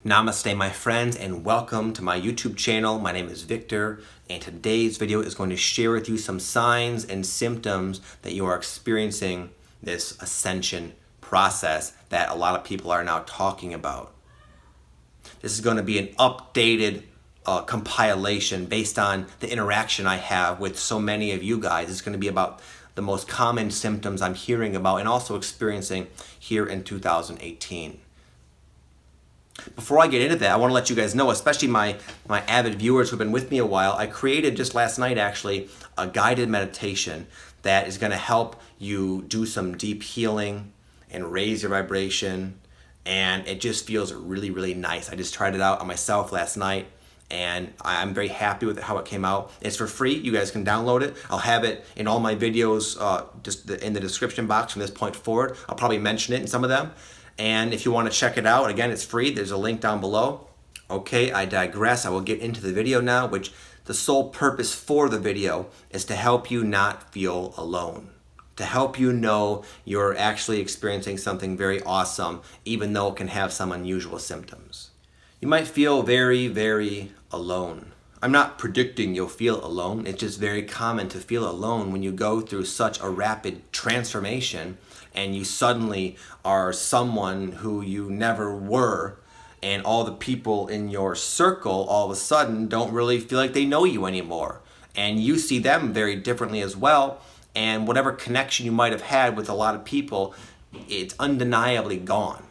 Namaste, my friends, and welcome to my YouTube channel. My name is Victor, and today's video is going to share with you some signs and symptoms that you are experiencing this ascension process that a lot of people are now talking about. This is going to be an updated compilation based on the interaction I have with so many of you guys. It's going to be about the most common symptoms I'm hearing about and also experiencing here in 2018. Before I get into that, I want to let you guys know, especially my avid viewers who've been with me a while, I created just last night actually a guided meditation that is going to help you do some deep healing and raise your vibration, and it just feels really, really nice. I just tried it out on myself last night, and I'm very happy with how it came out. It's for free. You guys can download it. I'll have it in all my videos in the description box from this point forward. I'll probably mention it in some of them. And if you want to check it out, again, it's free. There's a link down below. Okay, I digress. I will get into the video now, which the sole purpose for the video is to help you not feel alone, to help you know you're actually experiencing something very awesome, even though it can have some unusual symptoms. You might feel very, very alone. I'm not predicting you'll feel alone. It's just very common to feel alone when you go through such a rapid transformation and you suddenly are someone who you never were, and all the people in your circle all of a sudden don't really feel like they know you anymore. And you see them very differently as well, and whatever connection you might have had with a lot of people, it's undeniably gone.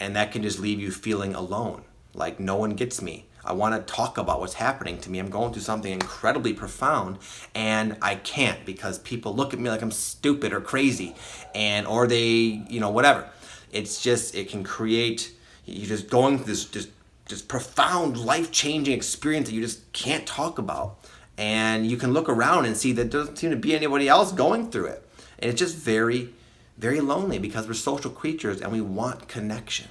And that can just leave you feeling alone, like no one gets me. I want to talk about what's happening to me. I'm going through something incredibly profound, and I can't because people look at me like I'm stupid or crazy, or they, whatever. It's just, it can create, you just going through this just profound life-changing experience that you just can't talk about. And you can look around and see that there doesn't seem to be anybody else going through it. And it's just very, very lonely because we're social creatures and we want connection.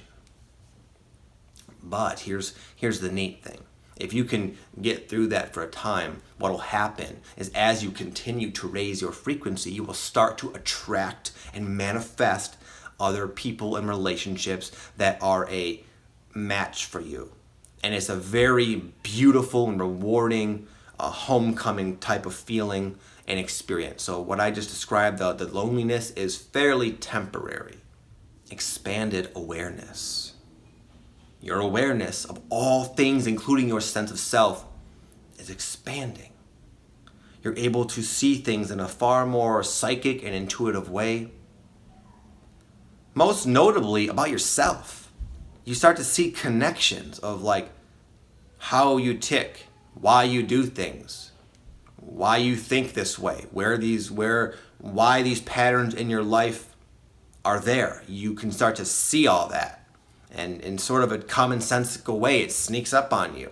But here's the neat thing. If you can get through that for a time, what will happen is as you continue to raise your frequency, you will start to attract and manifest other people and relationships that are a match for you. And it's a very beautiful and rewarding homecoming type of feeling and experience. So what I just described, the loneliness is fairly temporary. Expanded awareness. Your awareness of all things, including your sense of self, is expanding. You're able to see things in a far more psychic and intuitive way. Most notably about yourself. You start to see connections of like how you tick, why you do things, why you think this way, why these patterns in your life are there. You can start to see all that. And in sort of a commonsensical way, it sneaks up on you.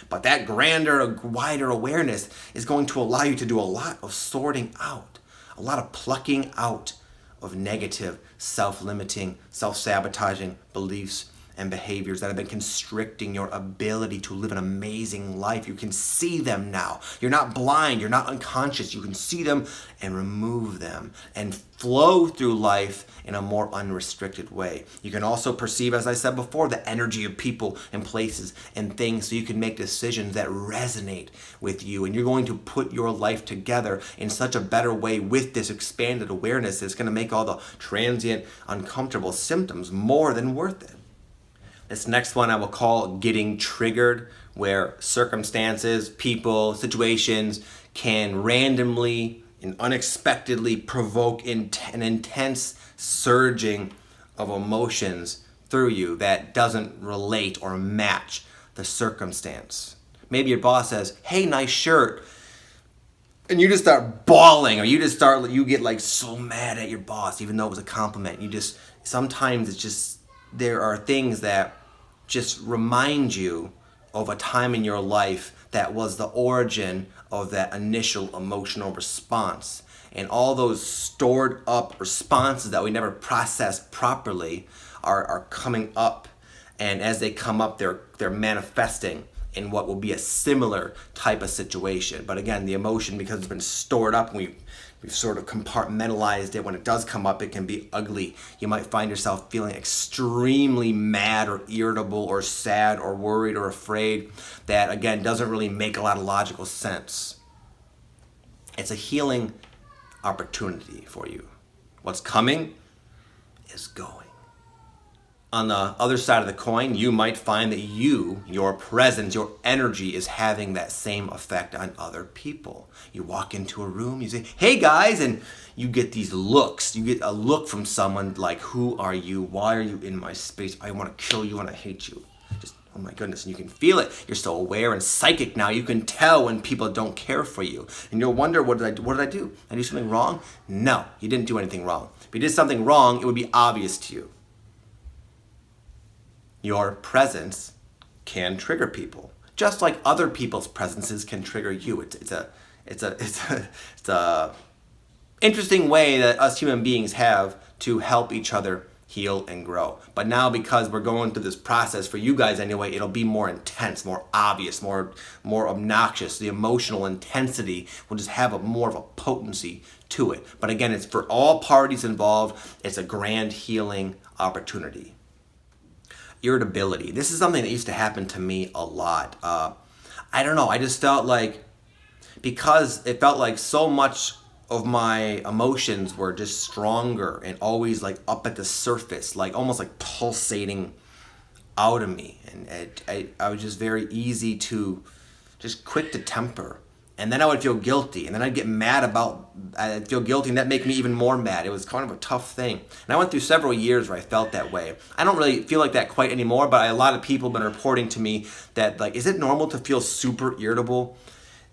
But that grander, wider awareness is going to allow you to do a lot of sorting out, a lot of plucking out of negative, self-limiting, self-sabotaging beliefs and behaviors that have been constricting your ability to live an amazing life. You can see them now. You're not blind. You're not unconscious. You can see them and remove them and flow through life in a more unrestricted way. You can also perceive, as I said before, the energy of people and places and things so you can make decisions that resonate with you. And you're going to put your life together in such a better way with this expanded awareness that's going to make all the transient, uncomfortable symptoms more than worth it. This next one I will call getting triggered, where circumstances, people, situations can randomly and unexpectedly provoke an intense surging of emotions through you that doesn't relate or match the circumstance. Maybe your boss says, "Hey, nice shirt." And you just start bawling, or you get like so mad at your boss, even though it was a compliment. Sometimes it's just, there are things that just remind you of a time in your life that was the origin of that initial emotional response. And all those stored up responses that we never processed properly are coming up. And as they come up, they're manifesting in what will be a similar type of situation. But again, the emotion, because it's been stored up, and we've sort of compartmentalized it, when it does come up, it can be ugly. You might find yourself feeling extremely mad or irritable or sad or worried or afraid that, again, doesn't really make a lot of logical sense. It's a healing opportunity for you. What's coming is going. On the other side of the coin, you might find that your presence, your energy is having that same effect on other people. You walk into a room, you say, "Hey guys," and you get these looks. You get a look from someone like, "Who are you? Why are you in my space? I want to kill you and I hate you." Just, oh my goodness, and you can feel it. You're so aware and psychic now. You can tell when people don't care for you. And you'll wonder, what did I do? Did I do something wrong? No, you didn't do anything wrong. If you did something wrong, it would be obvious to you. Your presence can trigger people, just like other people's presences can trigger you. It's a interesting way that us human beings have to help each other heal and grow. But now, because we're going through this process, for you guys anyway, it'll be more intense, more obvious, more obnoxious. The emotional intensity will just have more of a potency to it. But again, it's for all parties involved. It's a grand healing opportunity. Irritability. This is something that used to happen to me a lot. I don't know. I just felt like, because it felt like so much of my emotions were just stronger and always like up at the surface, like almost like pulsating out of me. And I was just very easy to, just quick to temper. And then I would feel guilty, and then I'd get mad I'd feel guilty, and that'd make me even more mad. It was kind of a tough thing. And I went through several years where I felt that way. I don't really feel like that quite anymore, but a lot of people have been reporting to me that, like, is it normal to feel super irritable?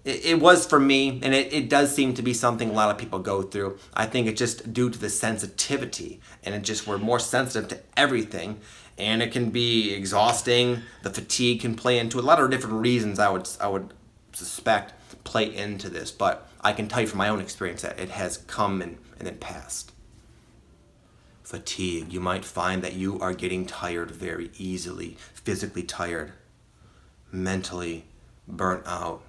It was for me, and it does seem to be something a lot of people go through. I think it's just due to the sensitivity, and we're more sensitive to everything, and it can be exhausting. The fatigue can play into a lot of different reasons, I would suspect, play into this, but I can tell you from my own experience that it has come and then passed. Fatigue. You might find that you are getting tired very easily, physically tired, mentally burnt out,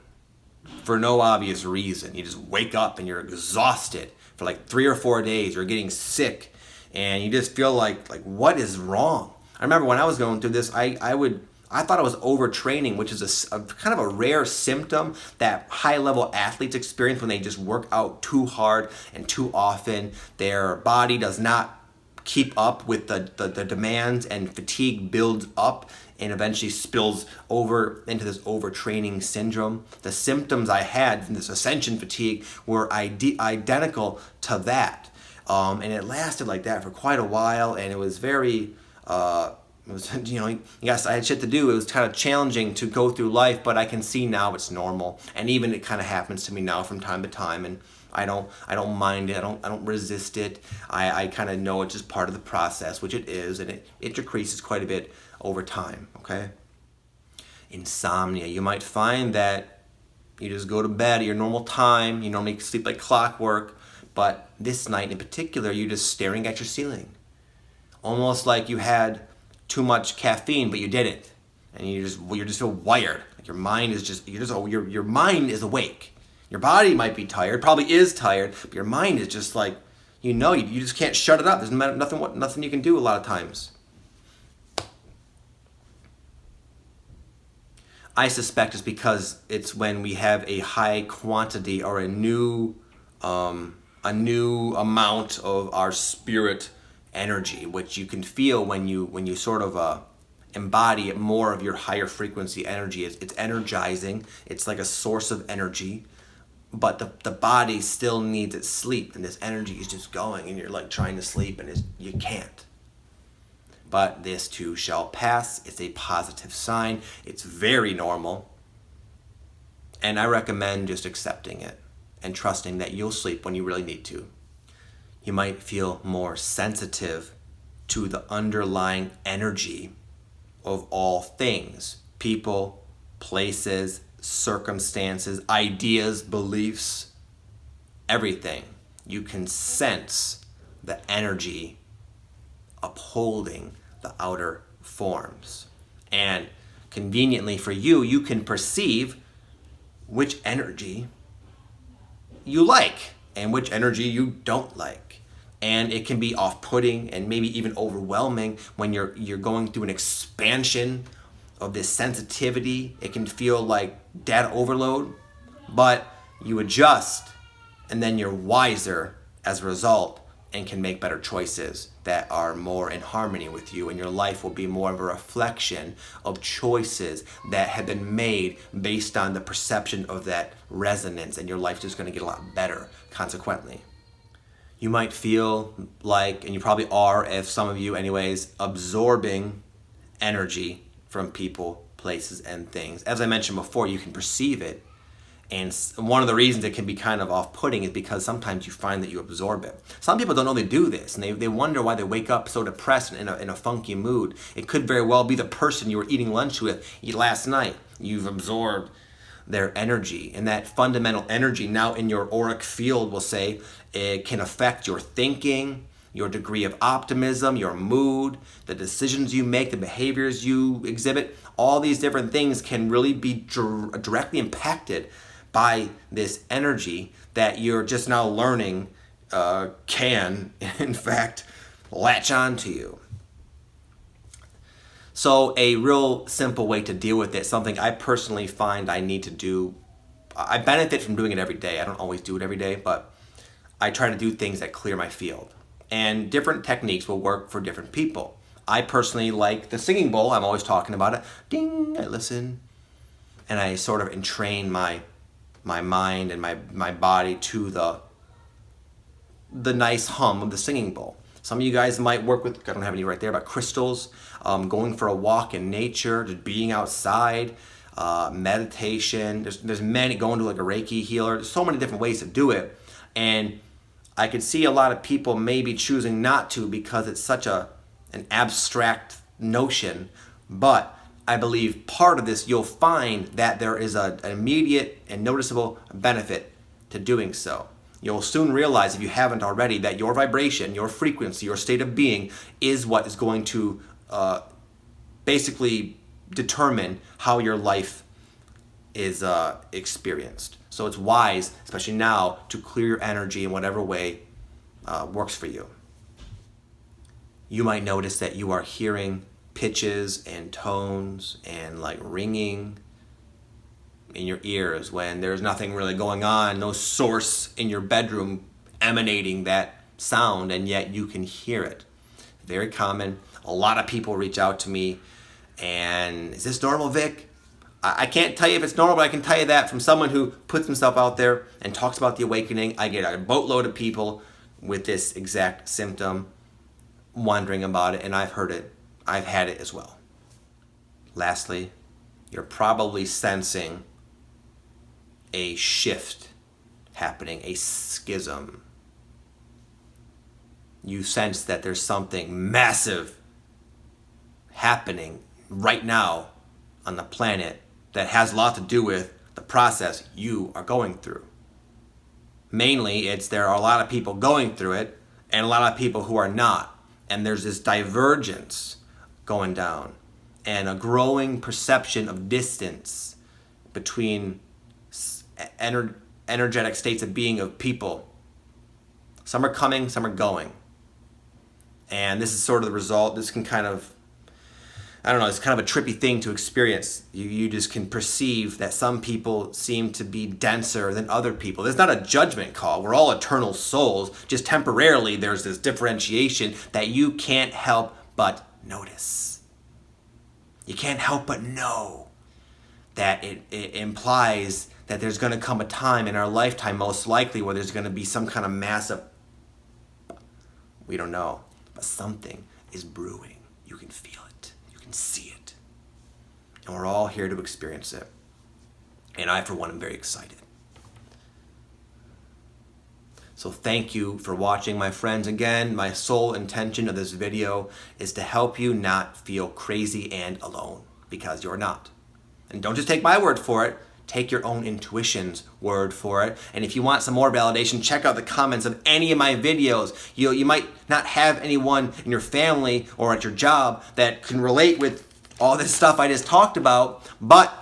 for no obvious reason. You just wake up and you're exhausted for like 3 or 4 days. You're getting sick, and you just feel like what is wrong? I remember when I was going through this, I thought I was overtraining, which is a kind of a rare symptom that high-level athletes experience when they just work out too hard and too often. Their body does not keep up with the demands, and fatigue builds up and eventually spills over into this overtraining syndrome. The symptoms I had from this Ascension fatigue were identical to that. And it lasted like that for quite a while, and it was very... It was, yes, I had shit to do. It was kind of challenging to go through life, but I can see now it's normal. And even it kind of happens to me now from time to time, and I don't mind it. I don't resist it. I kind of know it's just part of the process, which it is, and it decreases quite a bit over time, okay? Insomnia. You might find that you just go to bed at your normal time. You normally sleep like clockwork, but this night in particular, you're just staring at your ceiling. Almost like you had too much caffeine, but you didn't, and you just feel wired. Like your mind is your mind is awake. Your body might be tired, probably is tired, but your mind is just like, you just can't shut it up. There's nothing you can do a lot of times. I suspect it's because it's when we have a high quantity or a new amount of our spirit energy, which you can feel when you sort of embody more of your higher frequency energy. It's energizing. It's like a source of energy, but the body still needs its sleep, and this energy is just going, and you're like trying to sleep, and you can't. But this too shall pass. It's a positive sign. It's very normal, and I recommend just accepting it and trusting that you'll sleep when you really need to. You might feel more sensitive to the underlying energy of all things. People, places, circumstances, ideas, beliefs, everything. You can sense the energy upholding the outer forms. And conveniently for you, you can perceive which energy you like and which energy you don't like. And it can be off-putting and maybe even overwhelming when you're going through an expansion of this sensitivity. It can feel like data overload, but you adjust and then you're wiser as a result and can make better choices that are more in harmony with you, and your life will be more of a reflection of choices that have been made based on the perception of that resonance, and your life's just going to get a lot better consequently. You might feel like, and you probably are, if some of you anyways, absorbing energy from people, places, and things. As I mentioned before, you can perceive it. And one of the reasons it can be kind of off-putting is because sometimes you find that you absorb it. Some people don't know they do this, and they wonder why they wake up so depressed and in a funky mood. It could very well be the person you were eating lunch with last night. You've absorbed their energy, and that fundamental energy now in your auric field, we'll say, it can affect your thinking, your degree of optimism, your mood, the decisions you make, the behaviors you exhibit. All these different things can really be directly impacted by this energy that you're just now learning can, in fact, latch on to you. So a real simple way to deal with it, something I personally find I need to do, I benefit from doing it every day. I don't always do it every day, but I try to do things that clear my field. And different techniques will work for different people. I personally like the singing bowl. I'm always talking about it. Ding, I listen. And I sort of entrain my mind and my body to the nice hum of the singing bowl. Some of you guys might work with, I don't have any right there, but crystals, going for a walk in nature, just being outside, meditation. There's many, going to like a Reiki healer. There's so many different ways to do it. And I could see a lot of people maybe choosing not to because it's such an abstract notion. But I believe part of this, you'll find that there is an immediate and noticeable benefit to doing so. You'll soon realize, if you haven't already, that your vibration, your frequency, your state of being is what is going to basically determine how your life is experienced. So it's wise, especially now, to clear your energy in whatever way works for you. You might notice that you are hearing pitches and tones and like ringing in your ears when there's nothing really going on, no source in your bedroom emanating that sound, and yet you can hear it. Very common. A lot of people reach out to me and, is this normal, Vic? I can't tell you if it's normal, but I can tell you that from someone who puts himself out there and talks about the awakening. I get a boatload of people with this exact symptom wondering about it, and I've heard it. I've had it as well. Lastly, you're probably sensing a shift happening, a schism. You sense that there's something massive happening right now on the planet that has a lot to do with the process you are going through. Mainly, there are a lot of people going through it and a lot of people who are not. And there's this divergence going down and a growing perception of distance between energetic states of being of people. Some are coming, some are going. And this is sort of the result. This can kind of, I don't know, it's kind of a trippy thing to experience. You just can perceive that some people seem to be denser than other people. There's not a judgment call. We're all eternal souls. Just temporarily there's this differentiation that you can't help but notice. You can't help but know that it implies that there's going to come a time in our lifetime, most likely, where there's going to be some kind of massive, we don't know, but something is brewing. You can feel it. You can see it. And we're all here to experience it. And I, for one, am very excited. So thank you for watching, my friends. Again, my sole intention of this video is to help you not feel crazy and alone, because you're not. And don't just take my word for it. Take your own intuition's word for it. And if you want some more validation, check out the comments of any of my videos. You might not have anyone in your family or at your job that can relate with all this stuff I just talked about, but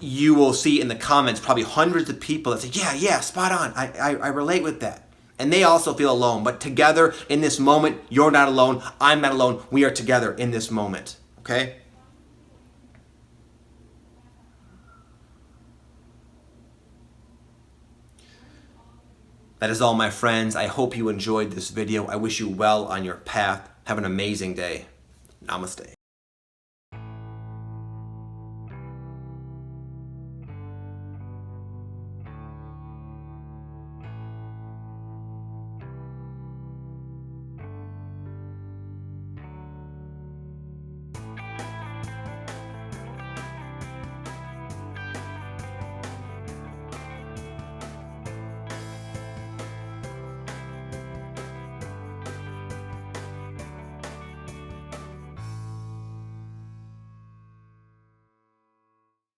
you will see in the comments probably hundreds of people that say, yeah, spot on. I relate with that. And they also feel alone. But together in this moment, you're not alone. I'm not alone. We are together in this moment. Okay? That is all, my friends. I hope you enjoyed this video. I wish you well on your path. Have an amazing day. Namaste.